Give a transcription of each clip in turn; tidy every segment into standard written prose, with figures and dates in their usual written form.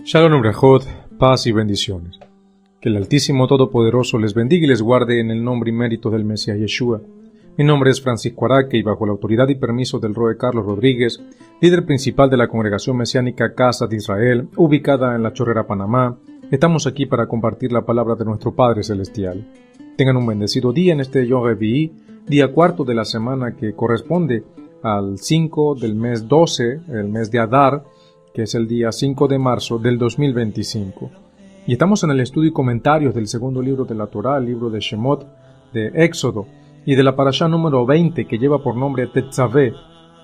Shalom Ubrajot, paz y bendiciones. Que el Altísimo Todopoderoso les bendiga y les guarde en el nombre y mérito del Mesías Yeshua. Mi nombre es Francisco Araque y bajo la autoridad y permiso del Roe Carlos Rodríguez, líder principal de la Congregación Mesiánica Casa de Israel, ubicada en La Chorrera, Panamá, estamos aquí para compartir la palabra de nuestro Padre Celestial. Tengan un bendecido día en este Yom Revi'i, día cuarto de la semana que corresponde al 5 del mes 12, el mes de Adar, que es el día 5 de marzo del 2025. Y estamos en el estudio y comentarios del segundo libro de la Torá, el libro de Shemot, de Éxodo, y de la parashá número 20, que lleva por nombre Tetzavé,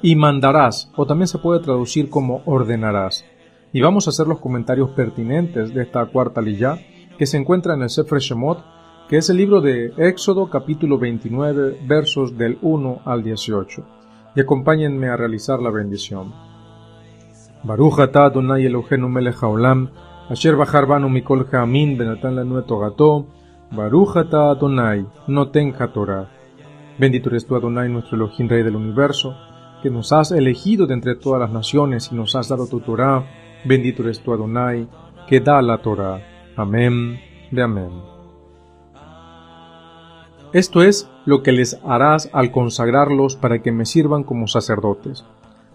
y mandarás, o también se puede traducir como ordenarás. Y vamos a hacer los comentarios pertinentes de esta cuarta liyá, que se encuentra en el Sefer Shemot, que es el libro de Éxodo, capítulo 29, versos del 1 al 18. Y acompáñenme a realizar la bendición. Baruch atah Adonai Eloheinu melech haolam, asher bachar banu mikol ha'amin benatan lanu torato, Baruch atah Adonai noten haTorah. Bendito eres tú, Adonai, nuestro Elohim, Rey del universo, que nos has elegido de entre todas las naciones y nos has dado tu Torah. Bendito eres tú, Adonai, que da la Torah. Amén de amén. Esto es lo que les harás al consagrarlos para que me sirvan como sacerdotes.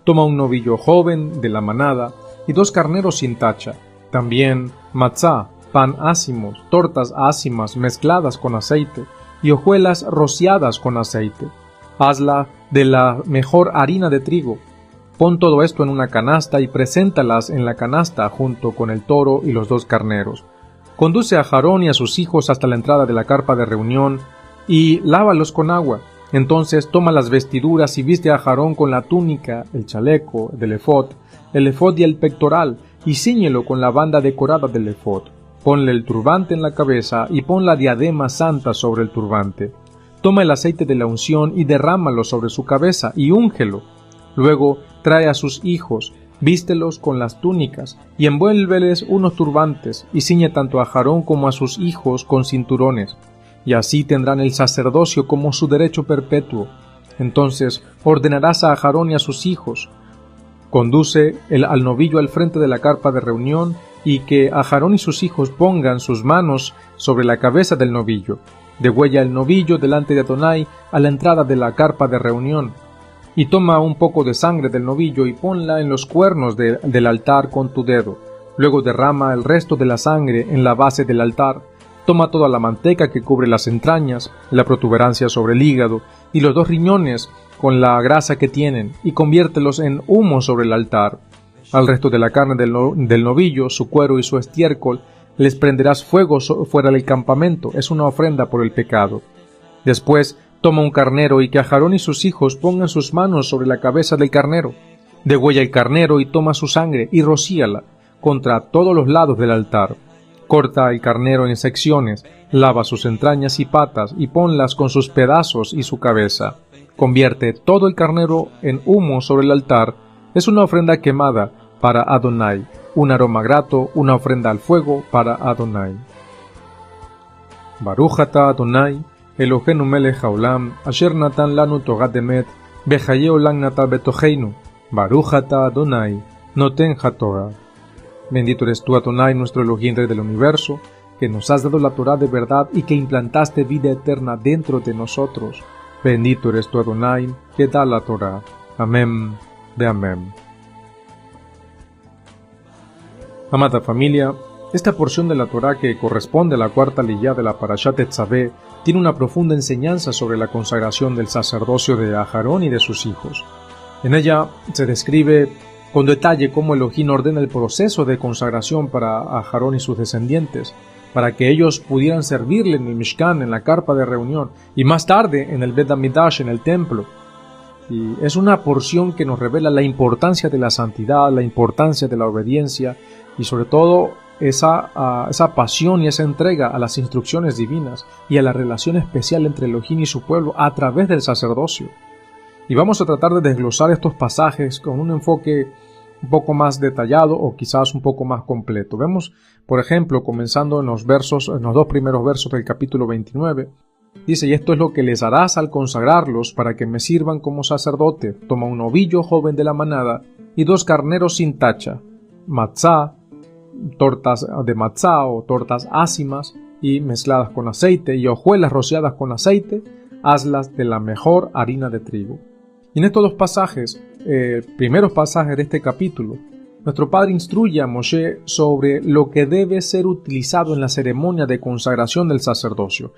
Toma un novillo joven de la manada y 2 carneros sin tacha, también matzá, pan ácimos, tortas ácimas mezcladas con aceite y hojuelas rociadas con aceite. Hazla de la mejor harina de trigo. Pon todo esto en una canasta y preséntalas en la canasta junto con el toro y los 2 carneros. Conduce a Aarón y a sus hijos hasta la entrada de la carpa de reunión y lávalos con agua. Entonces toma las vestiduras y viste a Aarón con la túnica, el chaleco del efod y el pectoral, y cíñelo con la banda decorada del efod. Ponle el turbante en la cabeza y pon la diadema santa sobre el turbante. Toma el aceite de la unción y derrámalo sobre su cabeza y úngelo. Luego trae a sus hijos, vístelos con las túnicas y envuélveles unos turbantes y ciñe tanto a Aarón como a sus hijos con cinturones. Y así tendrán el sacerdocio como su derecho perpetuo. Entonces ordenarás a Aarón y a sus hijos. Conduce al novillo al frente de la carpa de reunión y que Aarón y sus hijos pongan sus manos sobre la cabeza del novillo. Degüella el novillo delante de Adonai a la entrada de la carpa de reunión. Y toma un poco de sangre del novillo y ponla en los cuernos del altar con tu dedo. Luego derrama el resto de la sangre en la base del altar. Toma toda la manteca que cubre las entrañas, la protuberancia sobre el hígado y los 2 riñones con la grasa que tienen y conviértelos en humo sobre el altar. Al resto de la carne del novillo, su cuero y su estiércol, les prenderás fuego fuera del campamento. Es una ofrenda por el pecado. Después toma un carnero y que Aarón y sus hijos pongan sus manos sobre la cabeza del carnero. Degüella el carnero y toma su sangre y rocíala contra todos los lados del altar. Corta el carnero en secciones, lava sus entrañas y patas y ponlas con sus pedazos y su cabeza. Convierte todo el carnero en humo sobre el altar. Es una ofrenda quemada para Adonai, un aroma grato, una ofrenda al fuego para Adonai. Baruch atah Adonai, Eloheinu melech haolam, asher natan lanu Torah emet, bechaye olam natan betocheinu. Baruch atah Adonai, noten haTorah. Bendito eres tú, Adonai, nuestro Elohim, Rey del universo, que nos has dado la Torá de verdad y que implantaste vida eterna dentro de nosotros. Bendito eres tú, Adonai, que da la Torá. Amén de amén. Amada familia, esta porción de la Torá que corresponde a la cuarta liyá de la parashá Tetzavé tiene una profunda enseñanza sobre la consagración del sacerdocio de Aarón y de sus hijos. En ella se describe con detalle cómo Elohim ordena el proceso de consagración para Aarón y sus descendientes, para que ellos pudieran servirle en el Mishkan, en la carpa de reunión, y más tarde en el Bet HaMikdash, en el templo. Y es una porción que nos revela la importancia de la santidad, la importancia de la obediencia, y sobre todo esa pasión y esa entrega a las instrucciones divinas, y a la relación especial entre Elohim y su pueblo a través del sacerdocio. Y vamos a tratar de desglosar estos pasajes con un enfoque un poco más detallado o quizás un poco más completo. Vemos, por ejemplo, comenzando en los 2 primeros versos del capítulo 29, dice: y esto es lo que les harás al consagrarlos para que me sirvan como sacerdote. Toma un novillo joven de la manada y 2 carneros sin tacha, matzá, tortas de matzá o tortas ácimas y mezcladas con aceite, y hojuelas rociadas con aceite, hazlas de la mejor harina de trigo. Y en estos dos pasajes, primeros pasajes de este capítulo, nuestro Padre instruye a Moshe sobre lo que debe ser utilizado en la ceremonia de consagración del sacerdocio.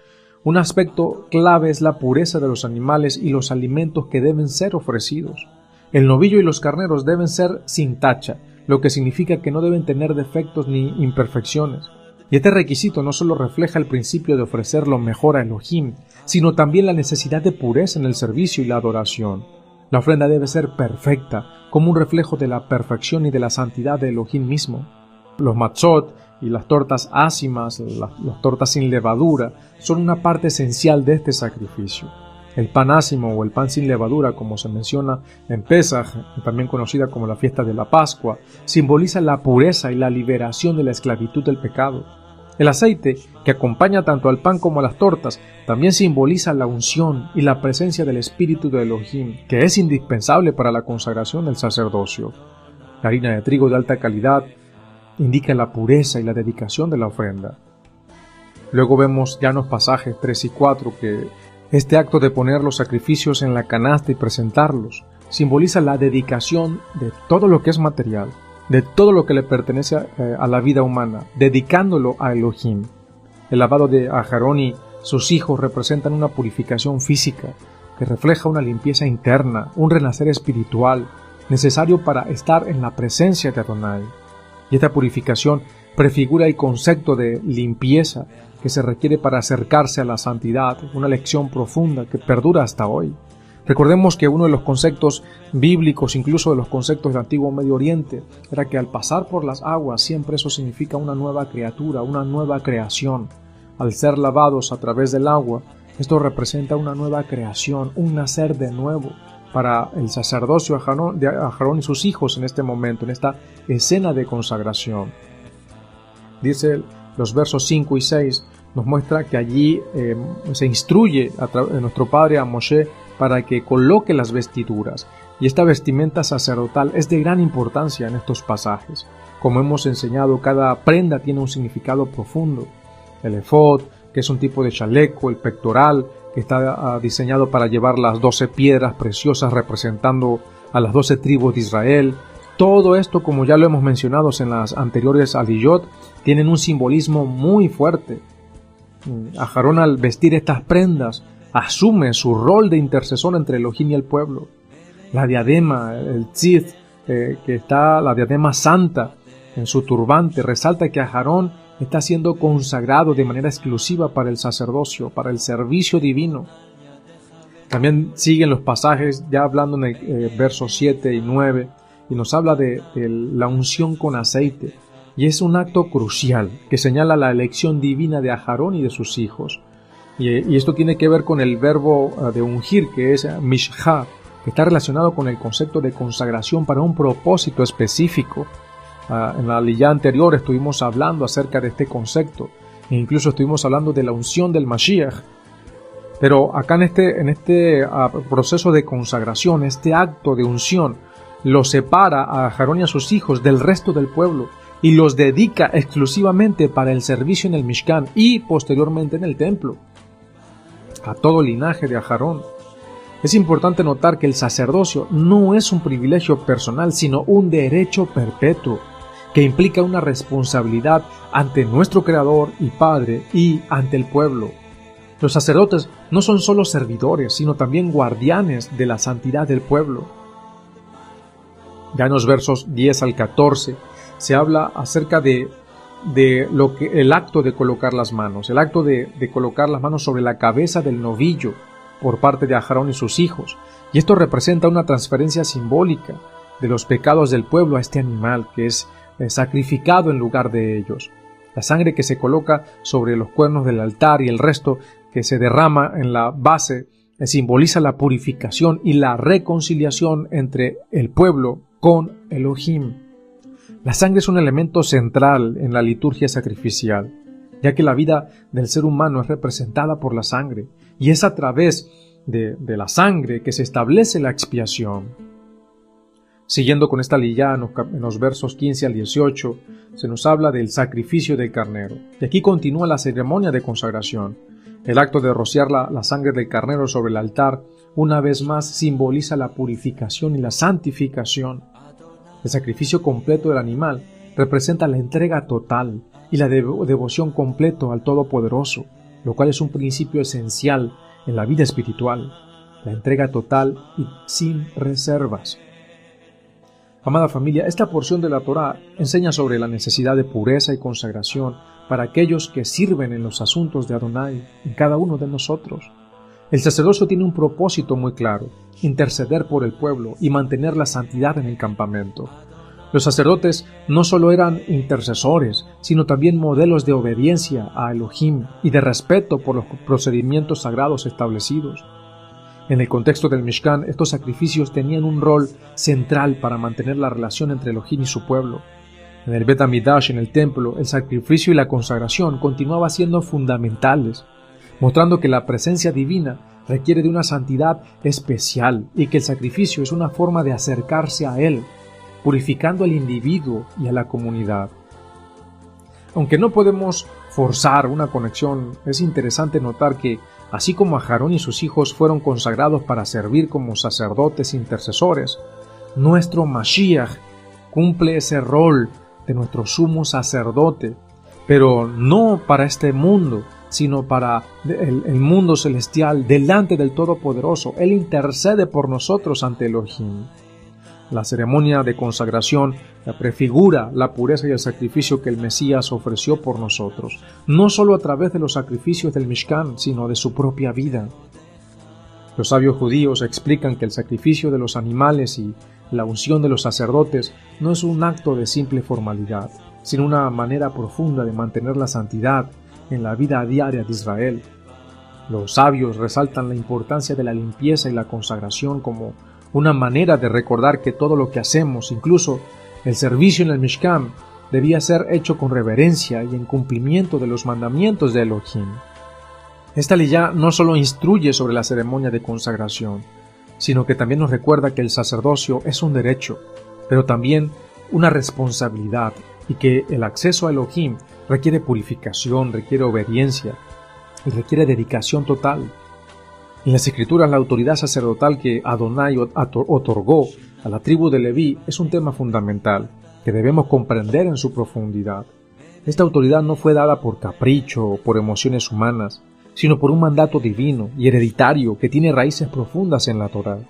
Un aspecto clave es la pureza de los animales y los alimentos que deben ser ofrecidos. El novillo y los carneros deben ser sin tacha, lo que significa que no deben tener defectos ni imperfecciones. Y este requisito no solo refleja el principio de ofrecer lo mejor a Elohim, sino también la necesidad de pureza en el servicio y la adoración. La ofrenda debe ser perfecta, como un reflejo de la perfección y de la santidad de Elohim mismo. Los matzot y las tortas ácimas, las tortas sin levadura, son una parte esencial de este sacrificio. El pan ácimo o el pan sin levadura, como se menciona en Pesaj, también conocida como la fiesta de la Pascua, simboliza la pureza y la liberación de la esclavitud del pecado. El aceite, que acompaña tanto al pan como a las tortas, también simboliza la unción y la presencia del Espíritu de Elohim, que es indispensable para la consagración del sacerdocio. La harina de trigo de alta calidad indica la pureza y la dedicación de la ofrenda. Luego vemos ya en los pasajes 3 y 4 que este acto de poner los sacrificios en la canasta y presentarlos simboliza la dedicación de todo lo que es material, de todo lo que le pertenece a la vida humana, dedicándolo a Elohim. El lavado de Aarón y sus hijos representan una purificación física que refleja una limpieza interna, un renacer espiritual, necesario para estar en la presencia de Adonai. Y esta purificación prefigura el concepto de limpieza que se requiere para acercarse a la santidad, una lección profunda que perdura hasta hoy. Recordemos que uno de los conceptos bíblicos, incluso de los conceptos del antiguo Medio Oriente, era que al pasar por las aguas siempre eso significa una nueva criatura, una nueva creación. Al ser lavados a través del agua, esto representa una nueva creación, un nacer de nuevo para el sacerdocio de Aarón y sus hijos en este momento, en esta escena de consagración. Dice los versos 5 y 6, nos muestra que allí se instruye a nuestro Padre a Moshe para que coloque las vestiduras, y esta vestimenta sacerdotal es de gran importancia en estos pasajes. Como hemos enseñado, cada prenda tiene un significado profundo. El efod, que es un tipo de chaleco, el pectoral, que está diseñado para llevar las 12 piedras preciosas representando a las 12 tribus de Israel. Todo esto, como ya lo hemos mencionado en las anteriores aliyot, tienen un simbolismo muy fuerte. Aarón, al vestir estas prendas, asume su rol de intercesor entre Elohim y el pueblo. La diadema, el tzid, que está la diadema santa en su turbante, resalta que Aarón está siendo consagrado de manera exclusiva para el sacerdocio, para el servicio divino. También siguen los pasajes, ya hablando en el versos 7 y 9, y nos habla de la unción con aceite, y es un acto crucial que señala la elección divina de Aarón y de sus hijos. Y esto tiene que ver con el verbo de ungir, que es mishha, que está relacionado con el concepto de consagración para un propósito específico. En la aliyá anterior estuvimos hablando acerca de este concepto, e incluso estuvimos hablando de la unción del Mashiach. Pero acá en este proceso de consagración, este acto de unción, lo separa a Aarón y a sus hijos del resto del pueblo y los dedica exclusivamente para el servicio en el Mishkan y posteriormente en el templo, a todo linaje de Aarón. Es importante notar que el sacerdocio no es un privilegio personal, sino un derecho perpetuo, que implica una responsabilidad ante nuestro Creador y Padre y ante el pueblo. Los sacerdotes no son solo servidores, sino también guardianes de la santidad del pueblo. Ya en los versos 10 al 14 se habla acerca de el acto de colocar las manos, el acto de colocar las manos sobre la cabeza del novillo por parte de Aarón y sus hijos. Y esto representa una transferencia simbólica de los pecados del pueblo a este animal que es sacrificado en lugar de ellos. La sangre que se coloca sobre los cuernos del altar y el resto que se derrama en la base simboliza la purificación y la reconciliación entre el pueblo con Elohim. La sangre es un elemento central en la liturgia sacrificial, ya que la vida del ser humano es representada por la sangre, y es a través de la sangre que se establece la expiación. Siguiendo con esta liyá, en los versos 15 al 18, se nos habla del sacrificio del carnero. Y aquí continúa la ceremonia de consagración. El acto de rociar la sangre del carnero sobre el altar, una vez más simboliza la purificación y la santificación. El sacrificio completo del animal representa la entrega total y la devoción completa al Todopoderoso, lo cual es un principio esencial en la vida espiritual, la entrega total y sin reservas. Amada familia, esta porción de la Torá enseña sobre la necesidad de pureza y consagración para aquellos que sirven en los asuntos de Adonai, en cada uno de nosotros. El sacerdocio tiene un propósito muy claro: interceder por el pueblo y mantener la santidad en el campamento. Los sacerdotes no solo eran intercesores, sino también modelos de obediencia a Elohim y de respeto por los procedimientos sagrados establecidos. En el contexto del Mishkan, estos sacrificios tenían un rol central para mantener la relación entre Elohim y su pueblo. En el Bet Hamidash, en el templo, el sacrificio y la consagración continuaban siendo fundamentales, mostrando que la presencia divina requiere de una santidad especial y que el sacrificio es una forma de acercarse a Él, purificando al individuo y a la comunidad. Aunque no podemos forzar una conexión, es interesante notar que, así como Aarón y sus hijos fueron consagrados para servir como sacerdotes intercesores, nuestro Mashiach cumple ese rol de nuestro sumo sacerdote, pero no para este mundo, sino para el mundo celestial, delante del Todopoderoso. Él intercede por nosotros ante Elohim. La ceremonia de consagración prefigura la pureza y el sacrificio que el Mesías ofreció por nosotros, no solo a través de los sacrificios del Mishkan, sino de su propia vida. Los sabios judíos explican que el sacrificio de los animales y la unción de los sacerdotes no es un acto de simple formalidad, sino una manera profunda de mantener la santidad en la vida diaria de Israel. Los sabios resaltan la importancia de la limpieza y la consagración como una manera de recordar que todo lo que hacemos, incluso el servicio en el Mishkan, debía ser hecho con reverencia y en cumplimiento de los mandamientos de Elohim. Esta leyá no solo instruye sobre la ceremonia de consagración, sino que también nos recuerda que el sacerdocio es un derecho, pero también una responsabilidad, y que el acceso a Elohim requiere purificación, requiere obediencia y requiere dedicación total. En las Escrituras, la autoridad sacerdotal que Adonai otorgó a la tribu de Leví es un tema fundamental que debemos comprender en su profundidad. Esta autoridad no fue dada por capricho o por emociones humanas, sino por un mandato divino y hereditario que tiene raíces profundas en la Torá.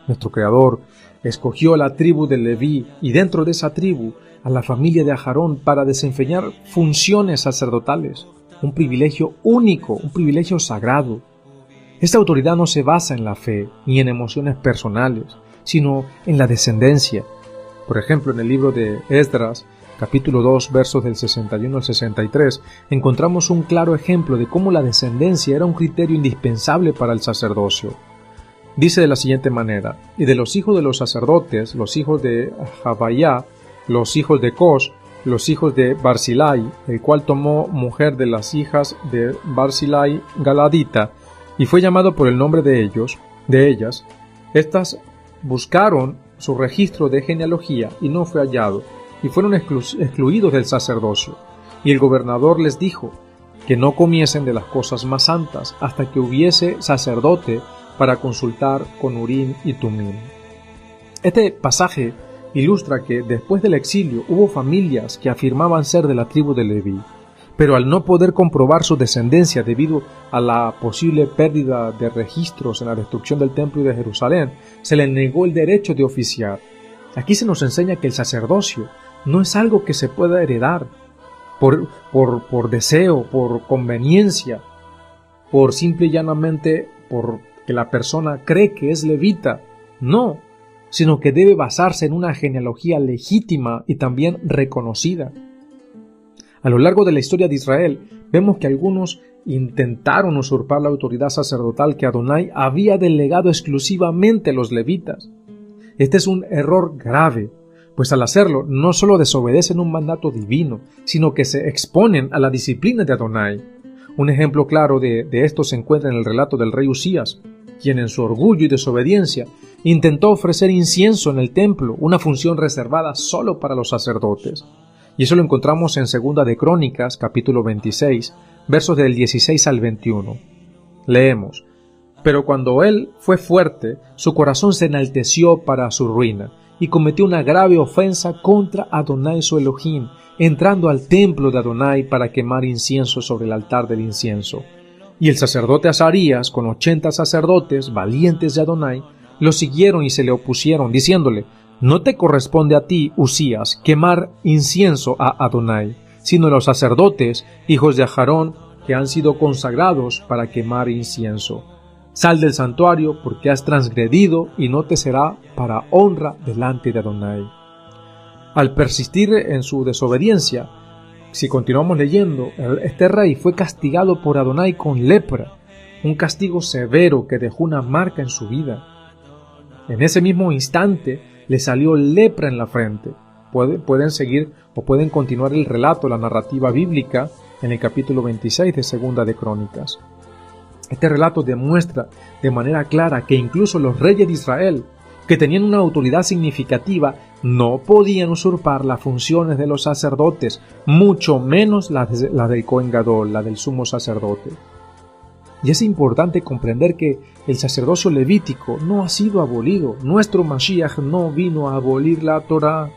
Nuestro Creador escogió a la tribu de Leví y dentro de esa tribu a la familia de Aarón para desempeñar funciones sacerdotales, un privilegio único, un privilegio sagrado. Esta autoridad no se basa en la fe ni en emociones personales, sino en la descendencia. Por ejemplo, en el libro de Esdras, capítulo 2, versos del 61 al 63, encontramos un claro ejemplo de cómo la descendencia era un criterio indispensable para el sacerdocio. Dice de la siguiente manera: y de los hijos de los sacerdotes, los hijos de Javayá, los hijos de Cos, los hijos de Barzilai, el cual tomó mujer de las hijas de Barzilai Galadita, y fue llamado por el nombre de ellas. Estas buscaron su registro de genealogía y no fue hallado, y fueron excluidos del sacerdocio. Y el gobernador les dijo que no comiesen de las cosas más santas hasta que hubiese sacerdote para consultar con Urim y Tumim. Este pasaje ilustra que después del exilio hubo familias que afirmaban ser de la tribu de Leví, pero al no poder comprobar su descendencia debido a la posible pérdida de registros en la destrucción del templo de Jerusalén, se les negó el derecho de oficiar. Aquí se nos enseña que el sacerdocio no es algo que se pueda heredar por deseo, por conveniencia, por simple y llanamente porque la persona cree que es levita. No, sino que debe basarse en una genealogía legítima y también reconocida. A lo largo de la historia de Israel, vemos que algunos intentaron usurpar la autoridad sacerdotal que Adonai había delegado exclusivamente a los levitas. Este es un error grave, pues al hacerlo no solo desobedecen un mandato divino, sino que se exponen a la disciplina de Adonai. Un ejemplo claro de esto se encuentra en el relato del rey Usías. quien en su orgullo y desobediencia intentó ofrecer incienso en el templo, una función reservada solo para los sacerdotes. Y eso lo encontramos en 2 de Crónicas, capítulo 26, versos del 16 al 21. Leemos: Pero cuando él fue fuerte, su corazón se enalteció para su ruina, y cometió una grave ofensa contra Adonai su Elohim, entrando al templo de Adonai para quemar incienso sobre el altar del incienso. Y el sacerdote Azarías, con 80 sacerdotes valientes de Adonai, lo siguieron y se le opusieron, diciéndole: No te corresponde a ti, Usías, quemar incienso a Adonai, sino a los sacerdotes, hijos de Aarón, que han sido consagrados para quemar incienso. Sal del santuario, porque has transgredido, y no te será para honra delante de Adonai. Al persistir en su desobediencia, si continuamos leyendo, este rey fue castigado por Adonai con lepra, un castigo severo que dejó una marca en su vida. En ese mismo instante le salió lepra en la frente. Pueden seguir o pueden continuar el relato, la narrativa bíblica, en el capítulo 26 de 2 de Crónicas. Este relato demuestra de manera clara que incluso los reyes de Israel, que tenían una autoridad significativa, no podían usurpar las funciones de los sacerdotes, mucho menos la del Cohen Gadol, la del sumo sacerdote. Y es importante comprender que el sacerdocio levítico no ha sido abolido. Nuestro Mashiach no vino a abolir la Torá,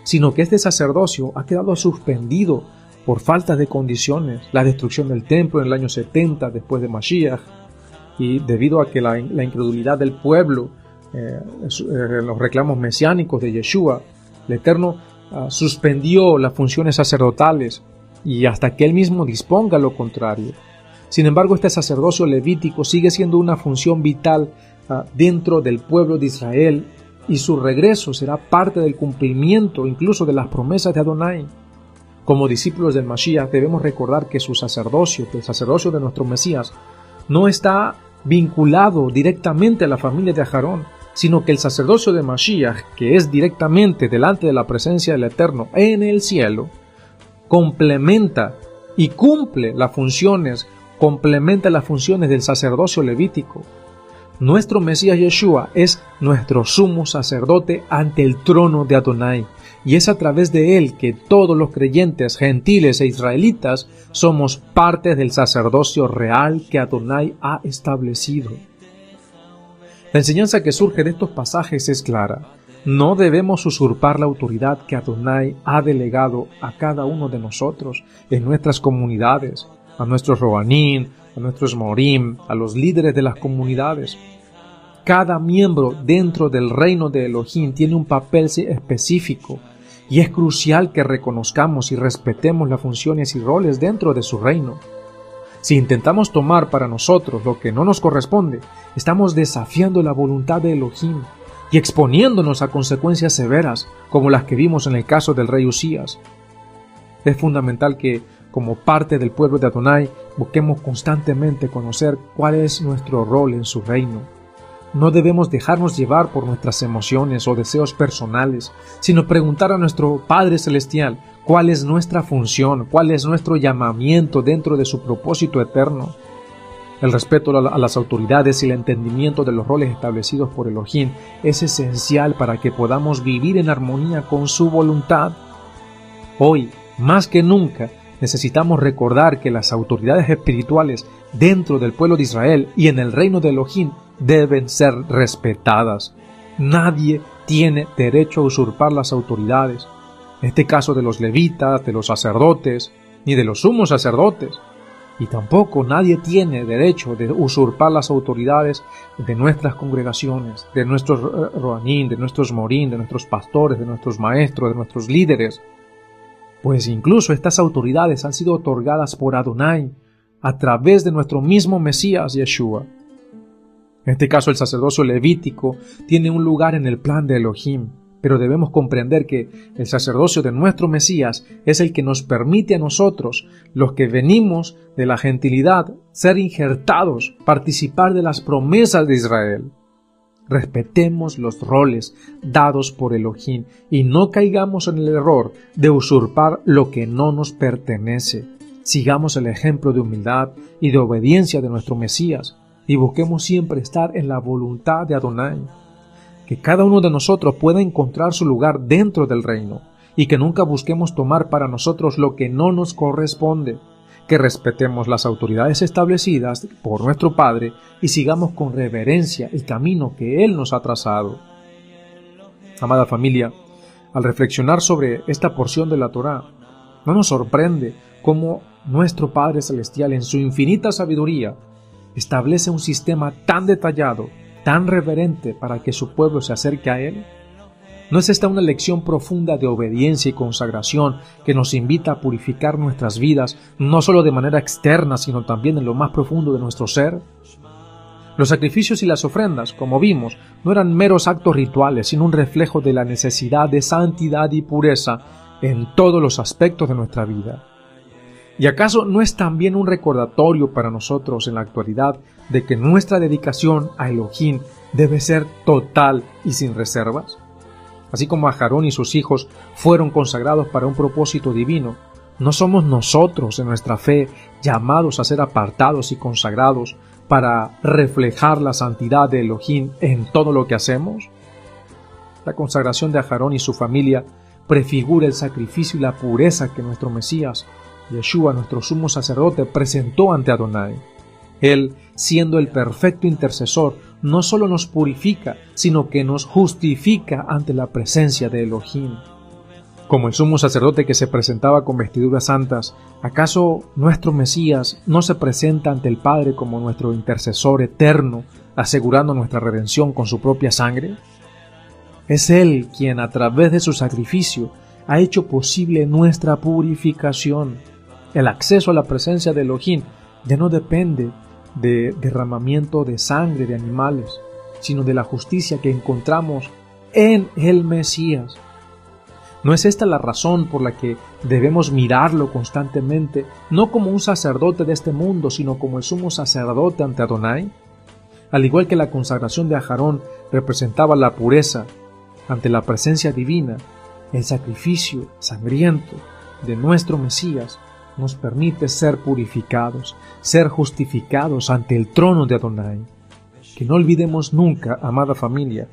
sino que este sacerdocio ha quedado suspendido por falta de condiciones, la destrucción del templo en el año 70 después de Mashiach, y debido a que la incredulidad del pueblo, los reclamos mesiánicos de Yeshua, el Eterno suspendió las funciones sacerdotales y hasta que Él mismo disponga lo contrario. Sin embargo, este sacerdocio levítico sigue siendo una función vital dentro del pueblo de Israel, y su regreso será parte del cumplimiento incluso de las promesas de Adonai. Como discípulos del Mashiach debemos recordar que su sacerdocio, que el sacerdocio de nuestro Mesías, no está vinculado directamente a la familia de Aarón, sino que el sacerdocio de Mashiach, que es directamente delante de la presencia del Eterno en el cielo, complementa y cumple las funciones del sacerdocio levítico. Nuestro Mesías Yeshua es nuestro sumo sacerdote ante el trono de Adonai, y es a través de él que todos los creyentes gentiles e israelitas somos parte del sacerdocio real que Adonai ha establecido. La enseñanza que surge de estos pasajes es clara. No debemos usurpar la autoridad que Adonai ha delegado a cada uno de nosotros en nuestras comunidades, a nuestros Robanim, a nuestros Morim, a los líderes de las comunidades. Cada miembro dentro del reino de Elohim tiene un papel específico, y es crucial que reconozcamos y respetemos las funciones y roles dentro de su reino. Si intentamos tomar para nosotros lo que no nos corresponde, estamos desafiando la voluntad de Elohim y exponiéndonos a consecuencias severas, como las que vimos en el caso del rey Usías. Es fundamental que, como parte del pueblo de Adonai, busquemos constantemente conocer cuál es nuestro rol en su reino. No debemos dejarnos llevar por nuestras emociones o deseos personales, sino preguntar a nuestro Padre Celestial cuál es nuestra función, cuál es nuestro llamamiento dentro de su propósito eterno. El respeto a las autoridades y el entendimiento de los roles establecidos por Elohim es esencial para que podamos vivir en armonía con su voluntad. Hoy, más que nunca, necesitamos recordar que las autoridades espirituales dentro del pueblo de Israel y en el reino de Elohim deben ser respetadas. Nadie tiene derecho a usurpar las autoridades, en este caso de los levitas, de los sacerdotes, ni de los sumos sacerdotes, y tampoco nadie tiene derecho de usurpar las autoridades de nuestras congregaciones, de nuestros Roanim, de nuestros Morim, de nuestros pastores, de nuestros maestros, de nuestros líderes, pues incluso estas autoridades han sido otorgadas por Adonai a través de nuestro mismo Mesías Yeshua. En este caso, el sacerdocio levítico tiene un lugar en el plan de Elohim, pero debemos comprender que el sacerdocio de nuestro Mesías es el que nos permite a nosotros, los que venimos de la gentilidad, ser injertados, participar de las promesas de Israel. Respetemos los roles dados por Elohim y no caigamos en el error de usurpar lo que no nos pertenece. Sigamos el ejemplo de humildad y de obediencia de nuestro Mesías, y busquemos siempre estar en la voluntad de Adonai. Que cada uno de nosotros pueda encontrar su lugar dentro del reino y que nunca busquemos tomar para nosotros lo que no nos corresponde. Que respetemos las autoridades establecidas por nuestro Padre y sigamos con reverencia el camino que Él nos ha trazado. Amada familia, al reflexionar sobre esta porción de la Torá, no nos sorprende cómo nuestro Padre Celestial en su infinita sabiduría establece un sistema tan detallado, tan reverente para que su pueblo se acerque a Él. ¿No es esta una lección profunda de obediencia y consagración que nos invita a purificar nuestras vidas, no solo de manera externa, sino también en lo más profundo de nuestro ser? Los sacrificios y las ofrendas, como vimos, no eran meros actos rituales, sino un reflejo de la necesidad de santidad y pureza en todos los aspectos de nuestra vida. ¿Y acaso no es también un recordatorio para nosotros en la actualidad de que nuestra dedicación a Elohim debe ser total y sin reservas? Así como Aarón y sus hijos fueron consagrados para un propósito divino, ¿no somos nosotros en nuestra fe llamados a ser apartados y consagrados para reflejar la santidad de Elohim en todo lo que hacemos? La consagración de Aarón y su familia prefigura el sacrificio y la pureza que nuestro Mesías, Yeshua, nuestro sumo sacerdote, presentó ante Adonai. Él, siendo el perfecto intercesor, no solo nos purifica, sino que nos justifica ante la presencia de Elohim. Como el sumo sacerdote que se presentaba con vestiduras santas, ¿acaso nuestro Mesías no se presenta ante el Padre como nuestro intercesor eterno, asegurando nuestra redención con su propia sangre? Es Él quien, a través de su sacrificio, ha hecho posible nuestra purificación. El acceso a la presencia de Elohim ya no depende de derramamiento de sangre de animales, sino de la justicia que encontramos en el Mesías. ¿No es esta la razón por la que debemos mirarlo constantemente, no como un sacerdote de este mundo, sino como el sumo sacerdote ante Adonai? Al igual que la consagración de Aarón representaba la pureza ante la presencia divina, el sacrificio sangriento de nuestro Mesías nos permite ser purificados, ser justificados ante el trono de Adonai. Que no olvidemos nunca, amada familia,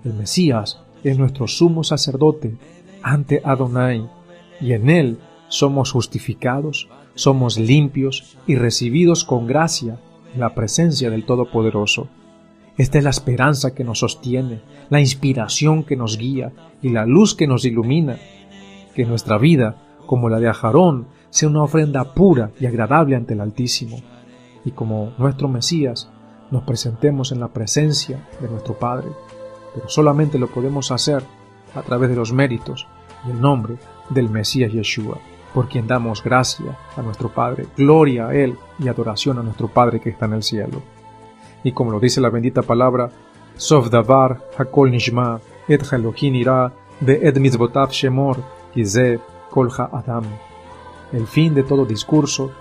el Mesías es nuestro sumo sacerdote ante Adonai, y en Él somos justificados, somos limpios y recibidos con gracia en la presencia del Todopoderoso. Esta es la esperanza que nos sostiene, la inspiración que nos guía y la luz que nos ilumina. Que nuestra vida, como la de Aarón, sea una ofrenda pura y agradable ante el Altísimo, y como nuestro Mesías nos presentemos en la presencia de nuestro Padre, pero solamente lo podemos hacer a través de los méritos y el nombre del Mesías Yeshua, por quien damos gracia a nuestro Padre, gloria a Él y adoración a nuestro Padre que está en el cielo. Y como lo dice la bendita palabra, Sof davar hakol nishma, et Elohim ira, be'ed mitzvotav shemor, kize kol ha'adam. El fin de todo discurso,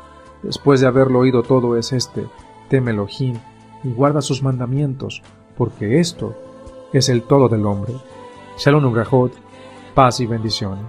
después de haberlo oído todo, es este: teme Elohim y guarda sus mandamientos, porque esto es el todo del hombre. Shalom ubrajot, paz y bendiciones.